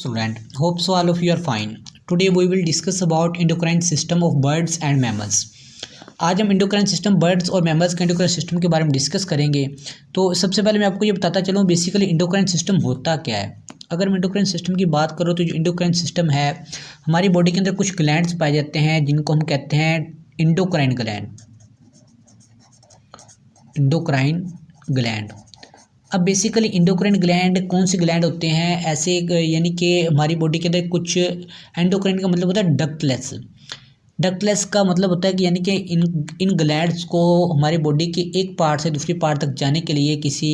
Student, hope so all of you are fine. Today we will discuss about endocrine system of birds and mammals. आज हम endocrine system birds और mammals के endocrine system के बारे में discuss करेंगे। तो सबसे पहले मैं आपको ये बताता चलूँ बेसिकली इंडोक्राइन सिस्टम होता क्या है। अगर मैं इंडोक्राइन सिस्टम की बात करूँ तो जो इंडोक्राइन सिस्टम है हमारी बॉडी के अंदर कुछ ग्लैंड्स पाए जाते हैं जिनको हम कहते हैं इंडोक्राइन ग्लैंड। इंडोक्राइन ग्लैंड, अब बेसिकली इंडोक्राइन ग्लैंड कौन से ग्लैंड होते हैं ऐसे, यानी कि हमारी बॉडी के अंदर कुछ एंडोक्राइन का मतलब होता है डक्टलेस। डक्टलेस का मतलब होता है कि यानी कि इन ग्लैंड्स को हमारी बॉडी के एक पार्ट से दूसरी पार्ट तक जाने के लिए किसी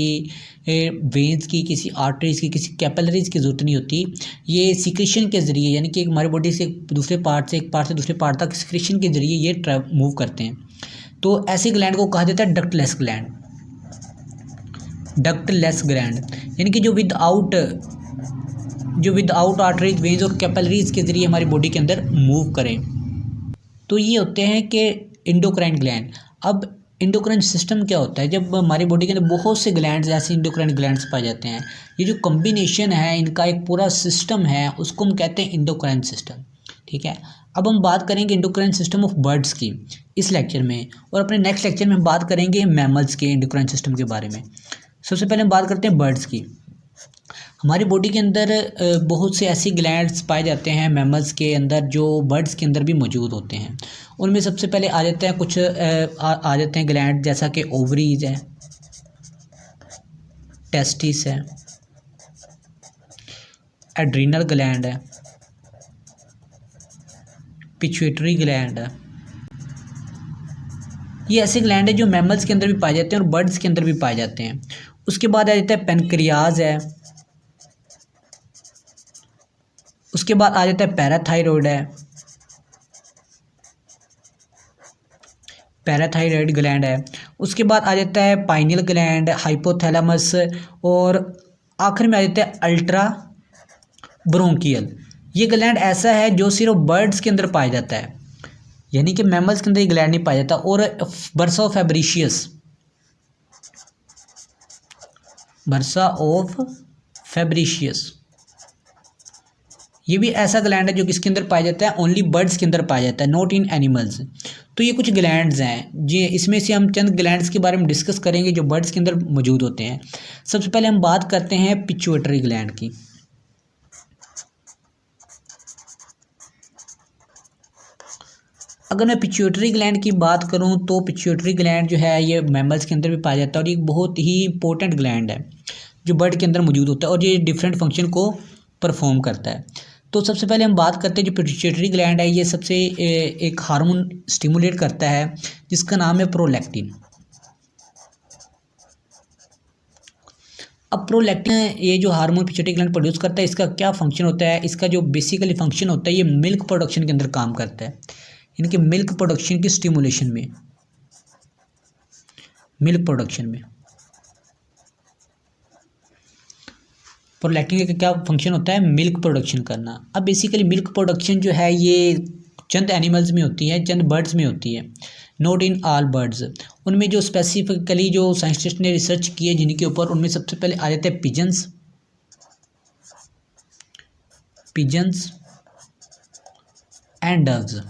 वेन्स की, किसी आर्टरीज की, किसी कैपिलरीज की ज़रूरत नहीं होती। ये सिक्रेशन के ज़रिए, यानी कि हमारी बॉडी से दूसरे पार्ट से, एक पार्ट से दूसरे पार्ट तक सिक्रेशन के ज़रिए ये मूव करते हैं। तो ऐसे ग्लैंड को कहा जाता है डक्टलेस ग्लैंड। डक्टलेस ग्लैंड यानी कि जो विदाउट आर्टरीज, वेन्स और कैपिलरीज के ज़रिए हमारी बॉडी के अंदर मूव करें। तो ये होते हैं कि इंडोक्राइन ग्लैंड। अब इंडोक्राइन सिस्टम क्या होता है? जब हमारी बॉडी के अंदर बहुत से ग्लैंड्स, ऐसे इंडोक्राइन ग्लैंड्स पाए जाते हैं, ये जो कॉम्बिनेशन है इनका एक पूरा सिस्टम है, उसको हम कहते हैं इंडोक्राइन सिस्टम। ठीक है, अब हम बात करेंगे इंडोक्राइन सिस्टम ऑफ बर्ड्स की इस लेक्चर में, और अपने नेक्स्ट लेक्चर में हम बात करेंगे मैमल्स के इंडोक्राइन सिस्टम के बारे में। सबसे पहले हम बात करते हैं बर्ड्स की। हमारी बॉडी के अंदर बहुत से ऐसी ग्लैंड्स पाए जाते हैं मैमल्स के अंदर जो बर्ड्स के अंदर भी मौजूद होते हैं। उनमें सबसे पहले आ जाते हैं कुछ आ जाते हैं ग्लैंड, जैसा कि ओवरीज है, टेस्टिस है, एड्रीनल ग्लैंड है, पिट्यूटरी ग्लैंड है। ये ऐसे ग्लैंड है जो मैमल्स के अंदर भी पाए जाते हैं और बर्ड्स के अंदर भी पाए जाते हैं। उसके बाद आ जाता है पेनक्रियाज है, उसके बाद आ जाता है पैराथायरॉयड है, पैराथायरॉयड ग्लैंड है। उसके बाद आ जाता है पाइनियल ग्लैंड, हाइपोथैलेमस, और आखिर में आ जाता है अल्ट्रा ब्रोंकियल। ये ग्लैंड ऐसा है जो सिर्फ बर्ड्स के अंदर पाया जाता है, यानी कि मैमल्स के अंदर ये ग्लैंड नहीं पाया जाता। और बर्सा ऑफ फैब्रिशियस, ये भी ऐसा ग्लैंड है जो किसके अंदर पाया जाता है? ओनली बर्ड्स के अंदर पाया जाता है, नॉट इन एनिमल्स। तो ये कुछ ग्लैंड्स हैं जी, इसमें से हम चंद ग्लैंड्स के बारे में डिस्कस करेंगे जो बर्ड्स के अंदर मौजूद होते हैं। सबसे पहले हम बात करते हैं पिट्यूटरी ग्लैंड की। अगर मैं पिट्यूटरी ग्लैंड की बात करूं तो पिट्यूटरी ग्लैंड जो है ये मैमल्स के अंदर भी पाया जाता है और ये बहुत ही इंपॉर्टेंट ग्लैंड है जो बर्ड के अंदर मौजूद होता है और ये डिफरेंट फंक्शन को परफॉर्म करता है। तो सबसे पहले हम बात करते हैं जो पिट्यूटरी ग्लैंड है, ये सबसे एक हार्मोन स्टिमुलेट करता है जिसका नाम है प्रोलैक्टिन। अब प्रोलैक्टिन ये जो हार्मोन पिट्यूटरी ग्लैंड प्रोड्यूस करता है, इसका क्या फंक्शन होता है? इसका जो बेसिकली फंक्शन होता है, ये मिल्क प्रोडक्शन के अंदर काम करता है, यानी कि मिल्क प्रोडक्शन की स्टिमुलेशन में, मिल्क प्रोडक्शन में प्रोलैक्टिन का क्या फंक्शन होता है? मिल्क प्रोडक्शन करना। अब बेसिकली मिल्क प्रोडक्शन जो है ये चंद एनिमल्स में होती है, चंद बर्ड्स में होती है, नॉट इन ऑल बर्ड्स। उनमें जो स्पेसिफिकली जो साइंटिस्ट ने रिसर्च की है जिनके ऊपर, उनमें सबसे पहले आ जाते हैं पिजन्स एंड डव्स।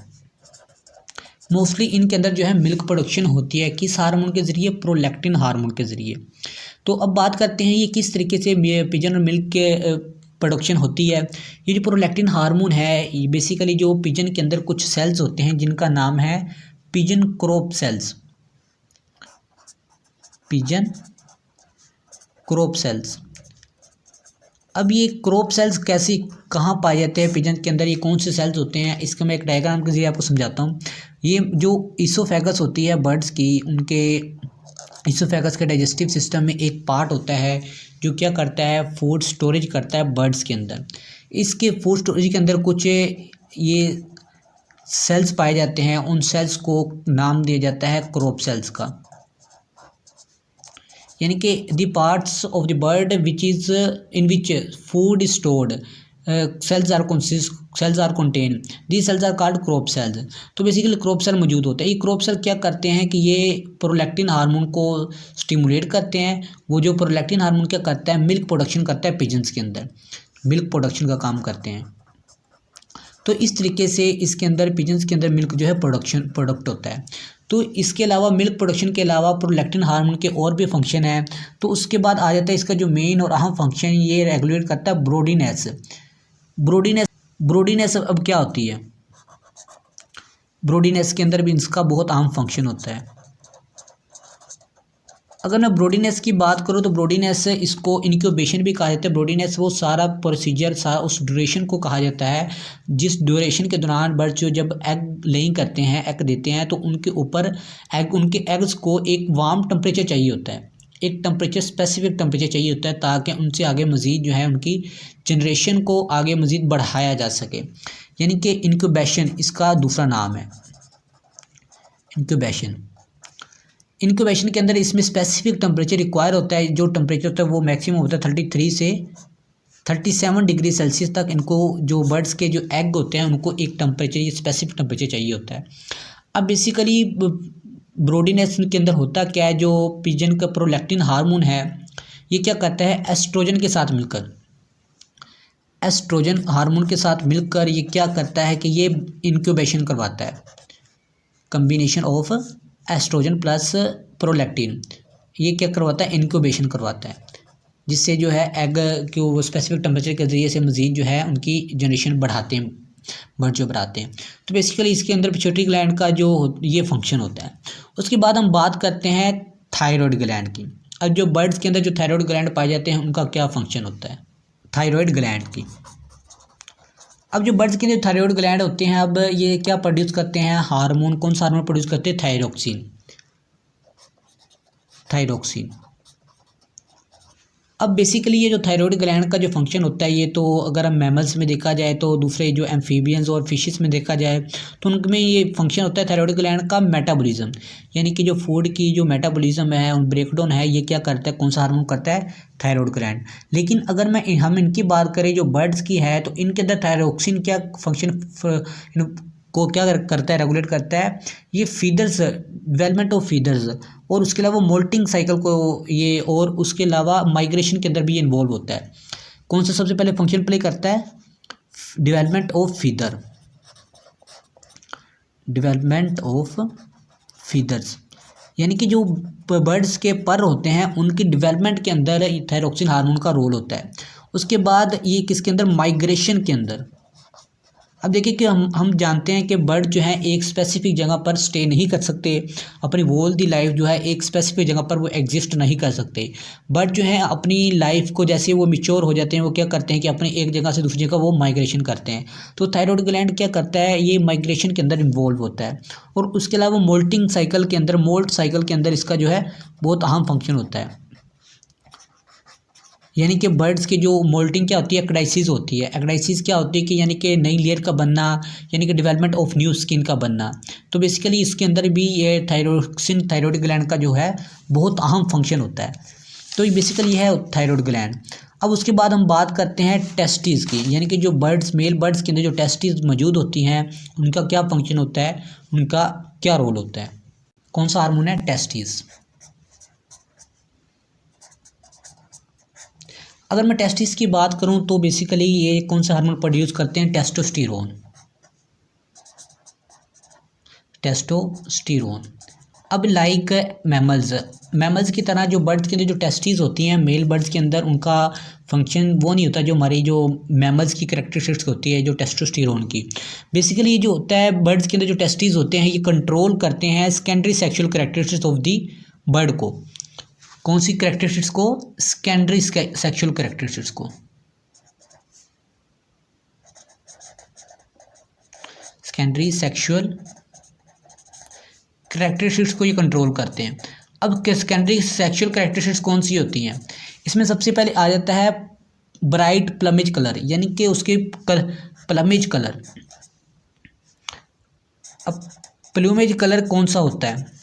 मोस्टली इनके अंदर जो है मिल्क प्रोडक्शन होती है, किस हार्मोन के ज़रिए? प्रोलैक्टिन हार्मोन के ज़रिए। तो अब बात करते हैं ये किस तरीके से पिजन और मिल्क के प्रोडक्शन होती है। ये जो प्रोलैक्टिन हार्मोन है, ये बेसिकली जो पिजन के अंदर कुछ सेल्स होते हैं जिनका नाम है pigeon crop cells. Pigeon crop cells. अब ये क्रोप सेल्स कैसे, कहाँ पाए जाते हैं पिजन के अंदर, ये कौन से सेल्स होते हैं, इसका मैं एक डायग्राम के जरिए आपको समझाता हूँ। ये जो ईसोफेगस होती है बर्ड्स की, उनके ईसोफेगस के डाइजेस्टिव सिस्टम में एक पार्ट होता है जो क्या करता है? फूड स्टोरेज करता है बर्ड्स के अंदर। इसके फूड स्टोरेज के अंदर कुछ ये सेल्स पाए जाते हैं, उन सेल्स को नाम दिया जाता है क्रोप सेल्स का, यानी कि the parts of the bird which is in which food stored cells are contain, the cells are called crop cells. तो बेसिकली क्रोप सेल मौजूद होते हैं। ये क्रोप सेल क्या करते हैं कि ये प्रोलैक्टिन हार्मोन को स्टिमुलेट करते हैं। वो जो प्रोलैक्टिन हार्मोन क्या करता है? मिल्क प्रोडक्शन करता है पिजन्स के अंदर। मिल्क प्रोडक्शन का काम करते हैं। तो इस तरीके से इसके अंदर पिजन्स के अंदर मिल्क जो है प्रोडक्ट होता है। तो इसके अलावा मिल्क प्रोडक्शन के अलावा प्रोलैक्टिन हार्मोन के और भी फंक्शन है। तो उसके बाद आ जाता है इसका जो मेन और अहम फंक्शन, ये रेगुलेट करता है ब्रोडीनेस। ब्रोडीनेस अब क्या होती है? ब्रोडीनेस के अंदर भी इसका बहुत अहम फंक्शन होता है। अगर मैं ब्रोडीनेस की बात करूँ तो ब्रोडीनेस, इसको इनक्यूबेशन भी कहा जाता है। ब्रोडीनेस वो सारा प्रोसीजर, सारा उस ड्यूरेशन को कहा जाता है जिस ड्यूरेशन के दौरान बर्ड जो जब एग लेइंग करते हैं, एग देते हैं, तो उनके ऊपर उनके एग्स को एक वार्म टेम्परेचर चाहिए होता है, एक टेम्परेचर, स्पेसिफिक टेम्परेचर चाहिए होता है, ताकि उनसे आगे मज़ीद जो है उनकी जनरेशन को आगे मज़ीद बढ़ाया जा सके। यानी कि इनक्यूबेशन इसका दूसरा नाम है, इंक्यूबेशन के अंदर इसमें स्पेसिफिक टेम्परेचर रिक्वायर होता है। जो टेम्परेचर होता है वो मैक्सिमम होता है 33 से 37 डिग्री सेल्सियस तक। इनको जो बर्ड्स के जो एग होते हैं उनको एक टेम्परेचर, ये स्पेसिफिक टेम्परेचर चाहिए होता है। अब बेसिकली ब्रोडीनेस के अंदर होता क्या है, जो पिजन का प्रोलैक्टिन हार्मोन है ये क्या करता है, एस्ट्रोजन के साथ मिलकर, एस्ट्रोजन हार्मोन के साथ मिलकर ये क्या करता है कि ये इंक्यूबेशन करवाता है। Combination of oestrogen plus prolactin ये क्या करवाता है, इंक्यूबेशन करवाता है, जिससे जो है एग को वो स्पेसिफिक टेम्परेचर के ज़रिए से मज़ीद जो है उनकी जनरेशन बढ़ाते हैं, बर्ड जो बढ़ाते हैं। तो बेसिकली इसके अंदर पिट्यूटरी ग्लैंड का जो ये फंक्शन होता है। उसके बाद हम बात करते हैं थायराइड ग्लैंड की। अब जो बर्ड्स के अंदर जो थायराइड ग्लैंड पाए जाते हैं उनका क्या फंक्शन होता है, थायराइड ग्लैंड की। अब जो बर्ड्स के अंदर थायराइड ग्लैंड होते हैं, अब ये क्या प्रोड्यूस करते हैं, हार्मोन, कौन सा हार्मोन प्रोड्यूस करते हैं, थायरोक्सिन। अब बेसिकली ये जो थायराइड ग्लैंड का जो फंक्शन होता है, ये तो अगर हम मैमल्स में देखा जाए, तो दूसरे जो एम्फीबियंस और फिशेस में देखा जाए तो उनमें ये फंक्शन होता है थायराइड ग्लैंड का मेटाबॉलिज्म, यानी कि जो फूड की जो मेटाबॉलिज्म है, ब्रेकडाउन है, ये क्या करता है, कौन सा हार्मोन करता है, थायराइड ग्लैंड। लेकिन अगर हम इनकी बात करें जो बर्ड्स की है, तो इनके अंदर थायरोक्सिन क्या फंक्शन को क्या करता है, रेगुलेट करता है, ये फीदर्स, डेवलपमेंट ऑफ फीदर्स, और उसके अलावा मोल्टिंग साइकिल को ये, और उसके अलावा माइग्रेशन के अंदर भी इन्वॉल्व होता है। कौन सा सबसे पहले फंक्शन प्ले करता है, development of feather, development of feathers, यानी कि जो बर्ड्स के पर होते हैं उनकी डेवलपमेंट के अंदर थायरोक्सिन हार्मोन का रोल होता है। उसके बाद ये किसके अंदर, माइग्रेशन के अंदर। अब देखिए कि हम जानते हैं कि बर्ड जो है एक स्पेसिफिक जगह पर स्टे नहीं कर सकते, अपनी होल दी लाइफ जो है एक स्पेसिफिक जगह पर वो एग्जिस्ट नहीं कर सकते। बर्ड जो है अपनी लाइफ को जैसे वो मैच्योर हो जाते हैं, वो क्या करते हैं कि अपनी एक जगह से दूसरी जगह वो माइग्रेशन करते हैं। तो थायराइड ग्लैंड क्या करता है, ये माइग्रेशन के अंदर इन्वॉल्व होता है। और उसके अलावा मोल्टिंग साइकिल के अंदर, मोल्ट साइकिल के अंदर इसका जो है बहुत अहम फंक्शन होता है। यानी कि बर्ड्स की जो मोल्टिंग क्या होती है, एक्डाइसिस होती है। एक्डाइसिस क्या होती है कि यानी कि नई लेयर का बनना, यानी कि डेवलपमेंट ऑफ न्यू स्किन का बनना। तो बेसिकली इसके अंदर भी ये थायरोक्सिन, थायराइड ग्लैंड का जो है बहुत अहम फंक्शन होता है। तो ये बेसिकली है थायराइड ग्लैंड। अब उसके बाद हम बात करते हैं टेस्टिस की, यानी कि जो बर्ड्स, मेल बर्ड्स के अंदर जो टेस्टिस मौजूद होती हैं उनका क्या फंक्शन होता है, उनका क्या रोल होता है, कौन सा हार्मोन है, टेस्टिस। अगर मैं टेस्टिस की बात करूं तो बेसिकली ये कौन सा हार्मोन प्रोड्यूस करते हैं, टेस्टोस्टेरोन, टेस्टोस्टेरोन। अब लाइक मैमल्स की तरह जो बर्ड्स के अंदर जो टेस्टिस होती हैं, मेल बर्ड्स के अंदर उनका फंक्शन वो नहीं होता जो हमारी जो मैमल्स की कैरेक्टरिस्टिक्स होती है, जो टेस्टोस्टेरोन की। बेसिकली ये जो होता है बर्ड्स के अंदर जो टेस्टिस होते हैं, ये कंट्रोल करते हैं secondary sexual characteristics of the bird को। कौन सी कैरेक्टरिस्टिक्स को, सेकेंडरी सेक्सुअल कैरेक्टरिस्टिक्स को। सेकेंडरी सेक्सुअल कैरेक्टरिस्टिक्स को ये कंट्रोल करते हैं। अब सेकेंडरी सेक्सुअल कैरेक्टरिस्टिक्स कौन सी होती हैं, इसमें सबसे पहले आ जाता है ब्राइट प्लमेज कलर, यानी कि उसके प्लमेज कलर। अब प्लूमेज कलर कौन सा होता है,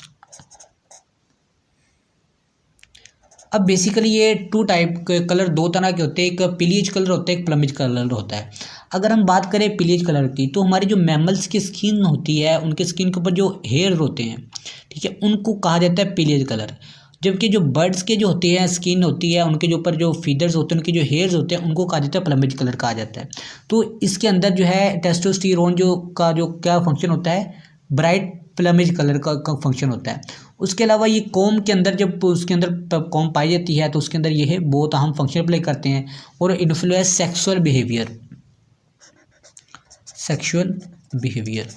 अब बेसिकली ये टू टाइप के कलर, दो तरह के होते हैं, एक पिलीज कलर होता है, एक प्लमेज कलर होता है। अगर हम बात करें पिलीज कलर की, तो हमारी जो मैमल्स की स्किन होती है, उनके स्किन के ऊपर जो हेयर होते हैं, ठीक है, उनको कहा जाता है पिलीज कलर। जबकि जो बर्ड्स के जो होती है स्किन होती है, उनके जो ऊपर जो फीदर्स होते हैं, उनके जो हेयर्स होते हैं, उनको कहा जाता है प्लमेज कलर कहा जाता है। तो इसके अंदर जो है टेस्टोस्टेरोन जो क्या फंक्शन होता है, ब्राइट प्लमेज कलर का फंक्शन होता है। उसके अलावा ये कॉम के अंदर जब उसके अंदर कॉम पाई जाती है तो उसके अंदर ये बहुत अहम फंक्शन प्ले करते हैं और influence sexual behaviour.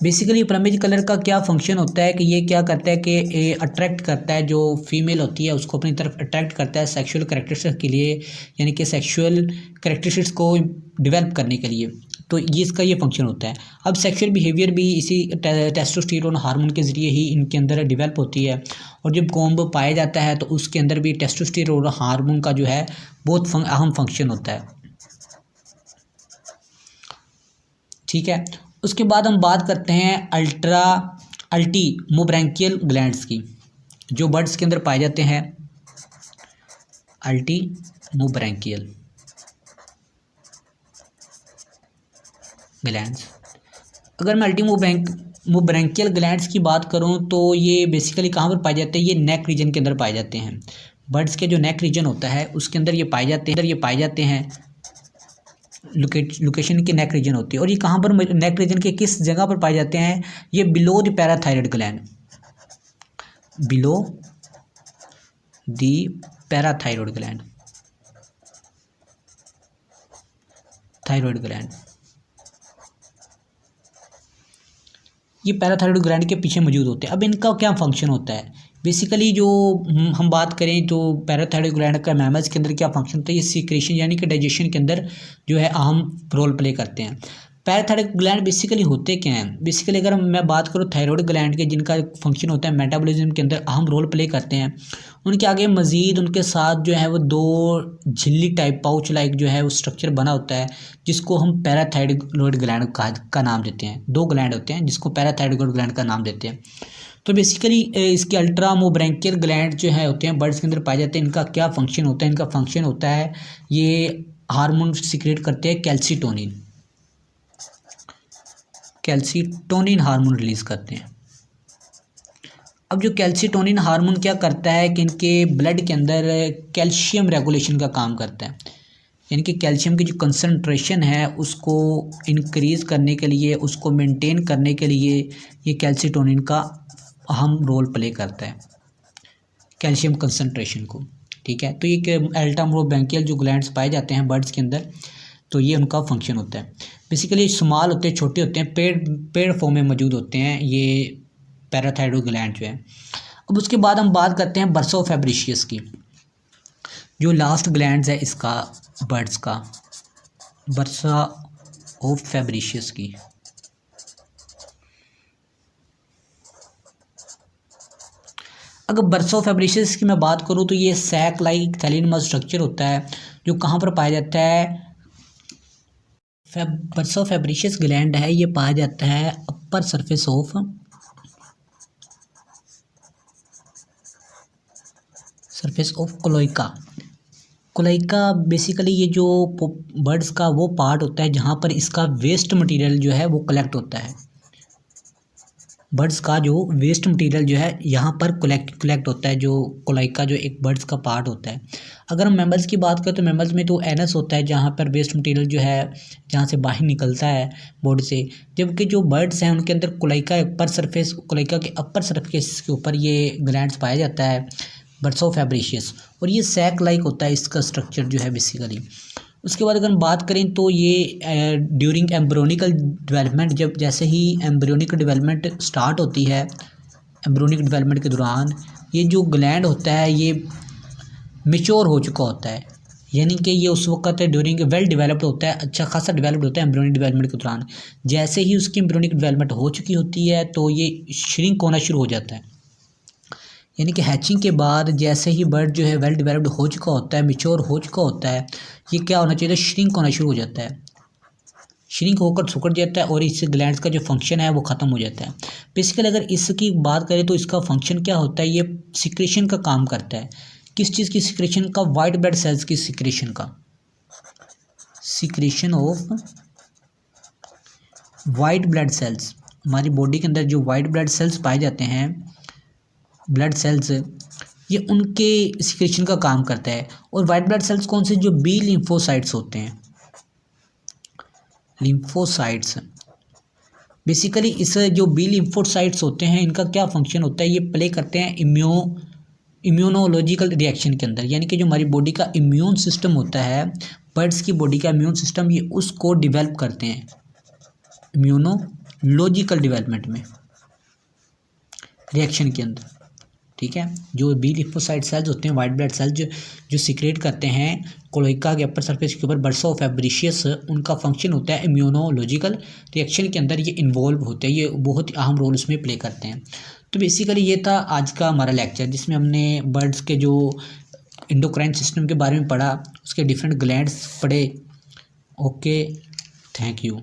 Basically plumage colour का क्या फंक्शन होता है कि ये क्या करता है कि अट्रैक्ट करता है, जो फीमेल होती है उसको अपनी तरफ अट्रैक्ट करता है सेक्सुअल कैरेक्टरिस्टिक्स के लिए, यानी कि सेक्सुअल कैरेक्टरिस्टिक्स को डेवलप करने के लिए। तो ये इसका ये फंक्शन होता है। अब सेक्सुअल बिहेवियर भी इसी टेस्टोस्टेरोन हार्मोन के ज़रिए ही इनके अंदर डेवलप होती है। और जब कॉम्ब पाया जाता है तो उसके अंदर भी टेस्टोस्टेरोन हार्मोन का जो है बहुत अहम फंक्शन होता है। ठीक है, उसके बाद हम बात करते हैं अल्टीमोब्रैंकियल ग्लैंड्स की, जो बर्ड्स के अंदर पाए जाते हैं। अल्टीमोब्रैंकियल ग्लैंड्स, अगर मैं अल्टीमोब्रैंकियल ग्लैंड्स की बात करूं तो ये बेसिकली कहाँ पर पाए जाते हैं, ये नेक रीजन के अंदर पाए जाते हैं। बर्ड्स के जो नेक रीजन होता है उसके अंदर ये पाए जाते हैं। लोकेशन की नेक रीजन होती है। और ये कहाँ पर नेक रीजन के किस जगह पर पाए जाते हैं, ये below the parathyroid gland, below the parathyroid gland, thyroid gland, ये पैराथायरॉयड ग्लैंड के पीछे मौजूद होते हैं। अब इनका क्या फंक्शन होता है, बेसिकली जो हम बात करें तो पैराथायरॉयड ग्लैंड का मैमल्स के अंदर क्या फंक्शन होता है, ये सीक्रेशन यानी कि डाइजेशन के अंदर जो है अहम रोल प्ले करते हैं। पैराथायरॉयड ग्लैंड बेसिकली होते क्या हैं, बेसिकली अगर मैं बात करूँ थायरॉयड ग्लैंड के, जिनका फंक्शन होता है मेटाबॉलिज्म के अंदर अहम रोल प्ले करते हैं, उनके आगे मज़ीद उनके साथ जो है वो दो झिल्ली टाइप पाउच लाइक जो है वो स्ट्रक्चर बना होता है, जिसको हम पैराथायरॉयड ग्लैंड का नाम देते हैं। दो ग्लैंड होते हैं जिसको पैराथायरॉयड ग्लैंड का नाम देते हैं। तो बेसिकली इसके अल्ट्रामोब्रैंकियल ग्लैंड जो है होते हैं बर्ड्स के अंदर पाए जाते हैं। इनका क्या फंक्शन होता है, इनका फंक्शन होता है ये हार्मोन सिक्रेट करते हैं, कैल्सीटोनिन हार्मोन रिलीज करते हैं। अब जो कैल्सीटोनिन हार्मोन क्या करता है कि इनके ब्लड के अंदर कैल्शियम रेगुलेशन का काम करता है, यानी कि कैल्शियम की जो कंसंट्रेशन है उसको इंक्रीज़ करने के लिए, उसको मेंटेन करने के लिए ये कैल्सीटोनिन का अहम रोल प्ले करता है, कैल्शियम कंसंट्रेशन को। ठीक है, तो ये अल्ट्रामोब्रैंकियल जो ग्लैंड्स पाए जाते हैं बर्ड्स के अंदर, तो ये उनका फंक्शन होता है। बेसिकली स्मॉल होते हैं, छोटे होते हैं, पेड़ फॉर्म में मौजूद होते हैं ये पैराथायरॉयड ग्लैंड जो है। अब उसके बाद हम बात करते हैं बर्सा ऑफ फैब्रिशियस की, जो लास्ट ग्लैंड्स है इसका बर्ड्स का, बर्सा ऑफ फैब्रिशियस की। अगर बर्सा ऑफ फैब्रिशियस की मैं बात करूँ तो ये सैक लाइक थैलिनमस स्ट्रक्चर होता है, जो कहाँ पर पाया जाता है, बर्सा ऑफ फैब्रिशियस ग्लैंड है, ये पाया जाता है अपर सरफेस ऑफ कोलाइका। बेसिकली ये जो बर्ड्स का वो पार्ट होता है जहाँ पर इसका वेस्ट मटेरियल जो है वो कलेक्ट होता है। बर्ड्स का जो वेस्ट मटेरियल जो है यहाँ पर कलेक्ट होता है, जो कोलाइका जो एक बर्ड्स का पार्ट होता है। अगर हम मैमल्स की बात करें तो मैमल्स में तो एनस होता है, जहाँ पर वेस्ट मटेरियल जो है जहाँ से बाहर निकलता है बॉडी से, जबकि जो बर्ड्स हैं उनके अंदर कोलाइका के अपर सरफेस के ऊपर ये ग्लैंड्स पाया जाता है, बर्सा ऑफ फैब्रिशियस, और ये सैक लाइक होता है इसका स्ट्रक्चर जो है बेसिकली। उसके बाद अगर हम बात करें तो ये ड्यूरिंग एम्ब्रियोनिकल डेवलपमेंट, जब जैसे ही एम्ब्रियोनिक डेवलपमेंट स्टार्ट होती है, एम्ब्रियोनिक डेवलपमेंट के दौरान ये जो ग्लैंड होता है ये मेच्योर हो चुका होता है, यानी कि ये उस वक्त ड्यूरिंग वेल डेवलप्ड होता है, अच्छा खासा डेवलप्ड होता है एम्ब्रियोनिक डेवलपमेंट के दौरान। जैसे ही उसकी एम्ब्रियोनिक डेवलपमेंट हो चुकी होती है तो ये श्रिंक होना शुरू हो जाता है, यानी कि हैचिंग के बाद जैसे ही बर्ड जो है वेल डेवलप्ड हो चुका होता है, मेच्योर हो चुका होता है, ये क्या होना चाहिए, श्रिंक होना शुरू हो जाता है, श्रिंक होकर सिकुड़ जाता है और इस ग्लैंड्स का जो फंक्शन है वो ख़त्म हो जाता है। बेसिकली अगर इसकी बात करें तो इसका फंक्शन क्या होता है, ये सिक्रेशन का काम करता है। किस चीज़ की सिक्रेशन का, वाइट ब्लड सेल्स की सिक्रेशन का, secretion of white blood cells. हमारी बॉडी के अंदर जो वाइट ब्लड सेल्स पाए जाते हैं ब्लड सेल्स ये उनके सिक्रेशन का काम करता है। और वाइट ब्लड सेल्स कौन से, जो बी लिम्फोसाइट्स होते हैं, लिम्फोसाइट्स। बेसिकली इस जो बी लिम्फोसाइट्स होते हैं इनका क्या फंक्शन होता है, ये प्ले करते हैं इम्यूनोलॉजिकल रिएक्शन के अंदर, यानी कि जो हमारी बॉडी का इम्यून सिस्टम होता है, बर्ड्स की बॉडी का इम्यून सिस्टम, ये उसको डिवेल्प करते हैं इम्यूनोलॉजिकल डेवलपमेंट में, रिएक्शन के अंदर। ठीक है, जो बी लिम्फोसाइट सेल्स होते हैं, वाइट ब्लड सेल्स जो सिक्रेट करते हैं कोलोइका के अपर सरफेस के ऊपर बर्सा ऑफ फैब्रिशियस, उनका फंक्शन होता है इम्यूनोलॉजिकल रिएक्शन के अंदर ये इन्वॉल्व होते हैं, ये बहुत ही अहम रोल इसमें प्ले करते हैं। तो बेसिकली ये था आज का हमारा लेक्चर, जिसमें हमने बर्ड्स के जो एंडोक्राइन सिस्टम के बारे में पढ़ा, उसके डिफरेंट ग्लैंड्स पढ़े। Okay, thank you.